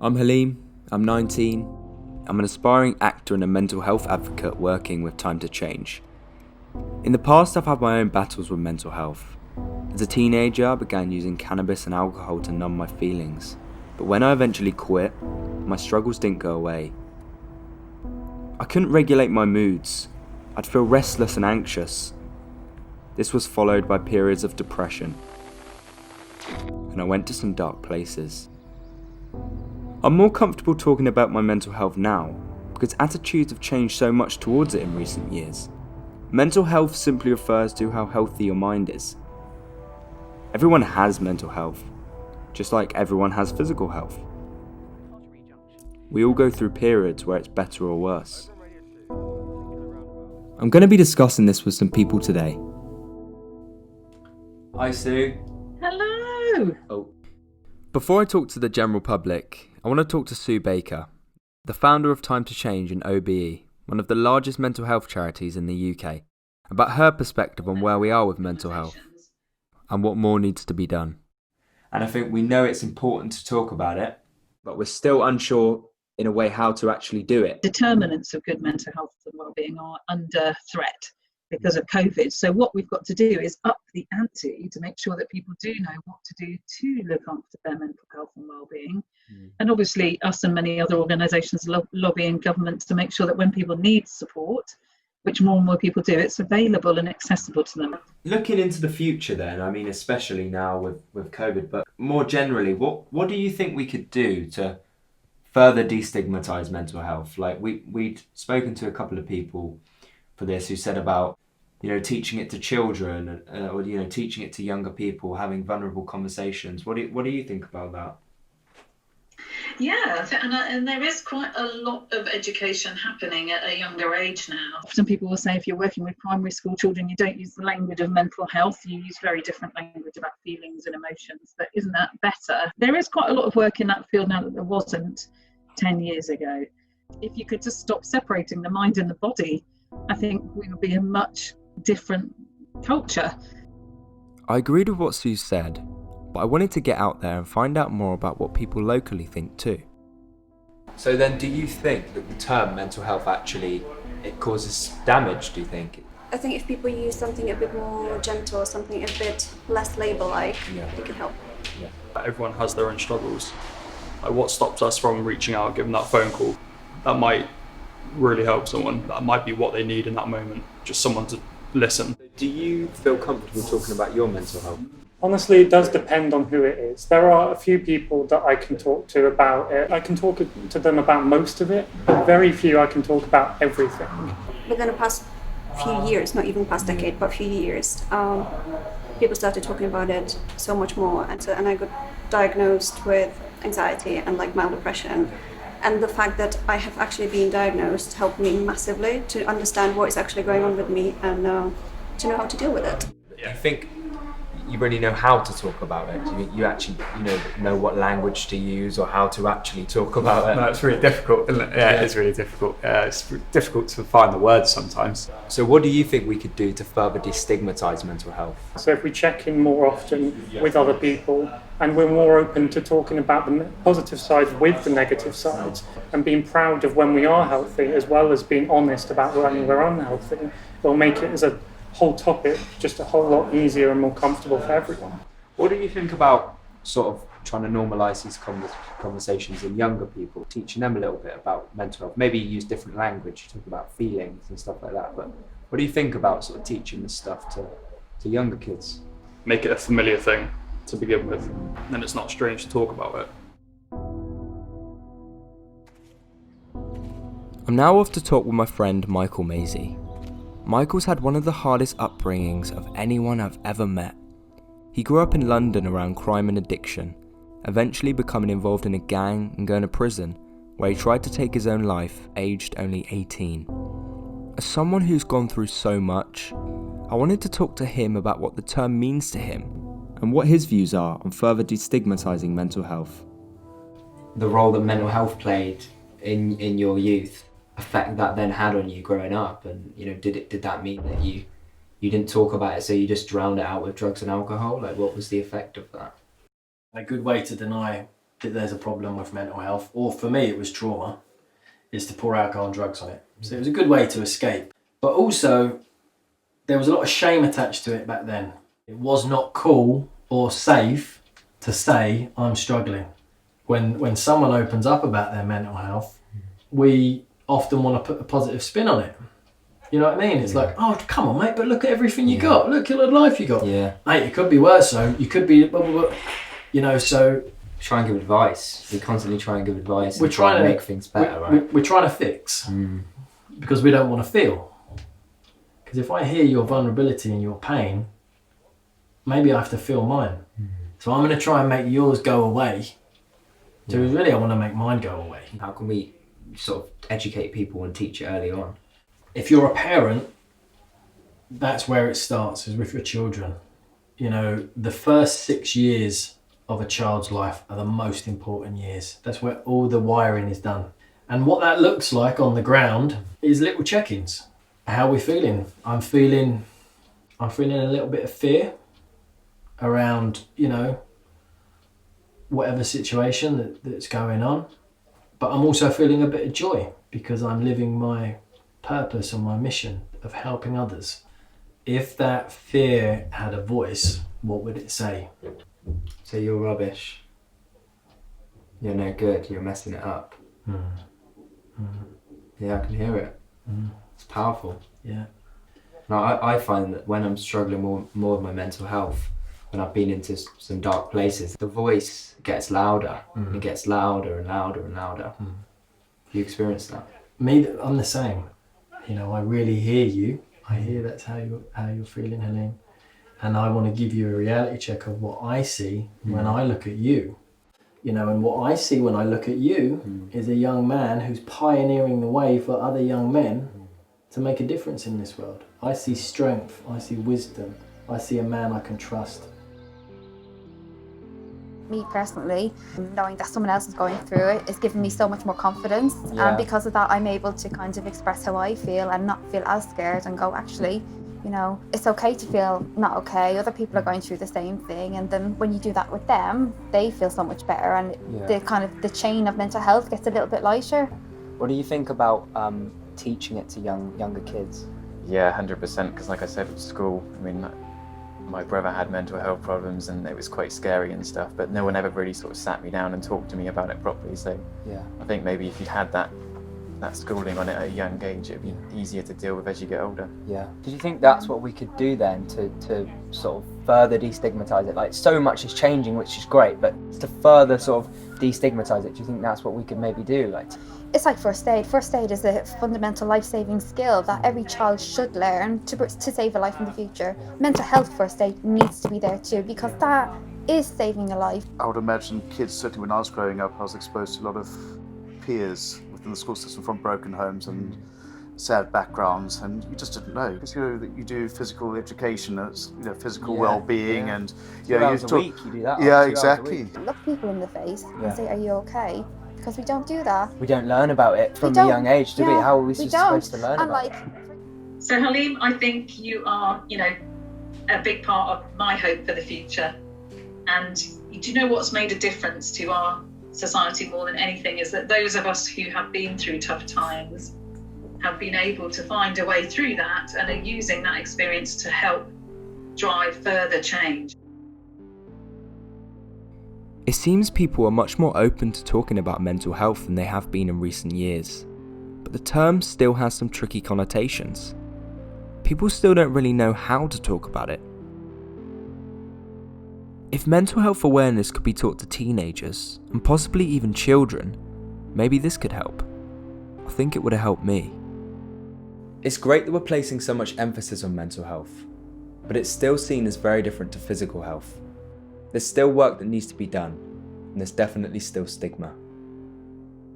I'm Haleem, I'm 19, I'm an aspiring actor and a mental health advocate working with Time to Change. In the past I've had my own battles with mental health. As a teenager I began using cannabis and alcohol to numb my feelings, but when I eventually quit, my struggles didn't go away. I couldn't regulate my moods, I'd feel restless and anxious. This was followed by periods of depression, and I went to some dark places. I'm more comfortable talking about my mental health now because attitudes have changed so much towards it in recent years. Mental health simply refers to how healthy your mind is. Everyone has mental health, just like everyone has physical health. We all go through periods where it's better or worse. I'm going to be discussing this with some people today. Hi Sue. Hello. Before I talk to the general public, I want to talk to Sue Baker, the founder of Time to Change and OBE, one of the largest mental health charities in the UK, about her perspective on where we are with mental health and what more needs to be done. And I think we know it's important to talk about it, but we're still unsure in a way how to actually do it. Determinants of good mental health and wellbeing are under threat because of COVID. So what we've got to do is up the ante to make sure that people do know what to do to look after their mental health and wellbeing. And obviously us and many other organisations lobbying governments to make sure that when people need support, which more and more people do, it's available and accessible to them. Looking into the future then, I mean especially now with COVID, but more generally, what do you think we could do to further destigmatise mental health? Like we'd spoken to a couple of people for this who said about, teaching it to children or teaching it to younger people, having vulnerable conversations. What do you think about that? Yeah, and there is quite a lot of education happening at a younger age now. Often people will say if you're working with primary school children, you don't use the language of mental health, you use very different language about feelings and emotions. But isn't that better? There is quite a lot of work in that field now that there wasn't 10 years ago. If you could just stop separating the mind and the body, I think we would be a much different culture. I agreed with what Sue said, but I wanted to get out there and find out more about what people locally think too. So then, do you think that the term mental health actually, it causes damage, do you think? I think if people use something a bit more gentle, something a bit less label-like, it can help. Yeah. Everyone has their own struggles. Like what stops us from reaching out, giving that phone call? That might really help someone. That might be what they need in that moment, just someone to listen. Do you feel comfortable talking about your mental health? Honestly, it does depend on who it is. There are a few people that I can talk to about it. I can talk to them about most of it, but very few I can talk about everything. Within the past few years, not even past decade, but few years, people started talking about it so much more. And I got diagnosed with anxiety and mild depression. And the fact that I have actually been diagnosed helped me massively to understand what is actually going on with me and to know how to deal with it. I think you really know how to talk about it. You actually know what language to use or how to actually talk about it. No, it's really difficult, isn't it? Yeah, it's really difficult. It's difficult to find the words sometimes. So what do you think we could do to further destigmatise mental health? So if we check in more often with other people and we're more open to talking about the positive sides with the negative sides and being proud of when we are healthy as well as being honest about when we're unhealthy, it'll make it as a whole topic just a whole lot easier and more comfortable for everyone. What do you think about sort of trying to normalise these conversations in younger people, teaching them a little bit about mental health? Maybe use different language, talk about feelings and stuff like that, but what do you think about sort of teaching this stuff to younger kids? Make it a familiar thing to begin with, then it's not strange to talk about it. I'm now off to talk with my friend Michael Mazie. Michael's had one of the hardest upbringings of anyone I've ever met. He grew up in London around crime and addiction, eventually becoming involved in a gang and going to prison, where he tried to take his own life, aged only 18. As someone who's gone through so much, I wanted to talk to him about what the term means to him, and what his views are on further destigmatising mental health. The role that mental health played in your youth, effect that then had on you growing up, and did that mean that you didn't talk about it, so you just drowned it out with drugs and alcohol? Like, what was the effect of that? A good way to deny that there's a problem with mental health, or for me it was trauma, is to pour alcohol and drugs on it. So it was a good way to escape. But also, there was a lot of shame attached to it back then. It was not cool or safe to say, I'm struggling. When someone opens up about their mental health, we often want to put a positive spin on it. You know what I mean? It's like, oh, come on, mate, but look at everything you got. Look at the life you got. Yeah. Mate, it could be worse, though. You could be, blah, blah, blah. You know, so... Try and give advice. We constantly try and give advice. We're trying to make things better, right? We're trying to fix because we don't want to feel. Because if I hear your vulnerability and your pain, maybe I have to feel mine. So I'm going to try and make yours go away. So really, I want to make mine go away. How can we sort of educate people and teach it early on? If you're a parent, that's where it starts, is with your children. You know, the first 6 years of a child's life are the most important years. That's where all the wiring is done. And what that looks like on the ground is little check-ins. How are we feeling? I'm feeling a little bit of fear around, you know, whatever situation that's going on. But I'm also feeling a bit of joy because I'm living my purpose and my mission of helping others. If that fear had a voice, what would it say? So you're rubbish. You're no good. You're messing it up. Yeah, I can hear it. It's powerful. Yeah. Now, I find that when I'm struggling more with my mental health, when I've been into some dark places, the voice gets louder. It gets louder and louder and louder. You experience that? Me, I'm the same. You know, I really hear you. I hear that's how you're feeling, Haleem. And I want to give you a reality check of what I see when I look at you. You know, and what I see when I look at you is a young man who's pioneering the way for other young men to make a difference in this world. I see strength, I see wisdom, I see a man I can trust. Me personally, knowing that someone else is going through it is giving me so much more confidence, and because of that I'm able to kind of express how I feel and not feel as scared and go, actually, you know, it's okay to feel not okay. Other people are going through the same thing, and then when you do that with them, they feel so much better, and the chain of mental health gets a little bit lighter. What do you think about teaching it to younger kids? Yeah, 100%. Because like I said at school, I mean, my brother had mental health problems and it was quite scary and stuff, but no one ever really sort of sat me down and talked to me about it properly. So I think maybe if you'd had that schooling on it at a young age, it'd be easier to deal with as you get older. Yeah. Do you think that's what we could do then to sort of further destigmatise it? Like, so much is changing, which is great, but to further sort of destigmatise it, do you think that's what we could maybe do? Like, it's like first aid. First aid is a fundamental life-saving skill that every child should learn to save a life in the future. Mental health first aid needs to be there too, because that is saving a life. I would imagine kids, certainly when I was growing up, I was exposed to a lot of peers within the school system from broken homes and sad backgrounds, and you just didn't know, because you know that you do physical education, it's, you know, physical well-being, and you know, you do that. Yeah, exactly. Look people in the face and say, are you okay? Because we don't do that. We don't learn about it from a young age, do we? How are we supposed to learn about it? So Haleem, I think you are, you know, a big part of my hope for the future. And do you know what's made a difference to our society more than anything is that those of us who have been through tough times have been able to find a way through that and are using that experience to help drive further change. It seems people are much more open to talking about mental health than they have been in recent years, but the term still has some tricky connotations. People still don't really know how to talk about it. If mental health awareness could be taught to teenagers, and possibly even children, maybe this could help. I think it would have helped me. It's great that we're placing so much emphasis on mental health, but it's still seen as very different to physical health. There's still work that needs to be done, and there's definitely still stigma.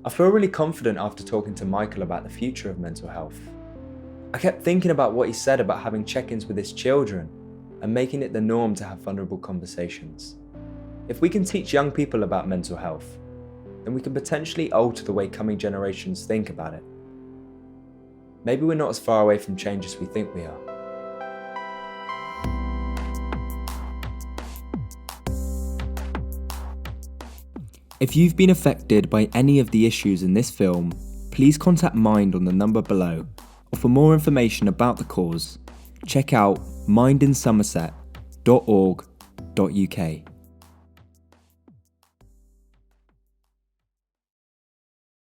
I feel really confident after talking to Michael about the future of mental health. I kept thinking about what he said about having check-ins with his children and making it the norm to have vulnerable conversations. If we can teach young people about mental health, then we can potentially alter the way coming generations think about it. Maybe we're not as far away from change as we think we are. If you've been affected by any of the issues in this film, please contact Mind on the number below, or for more information about the cause, check out mindinsomerset.org.uk.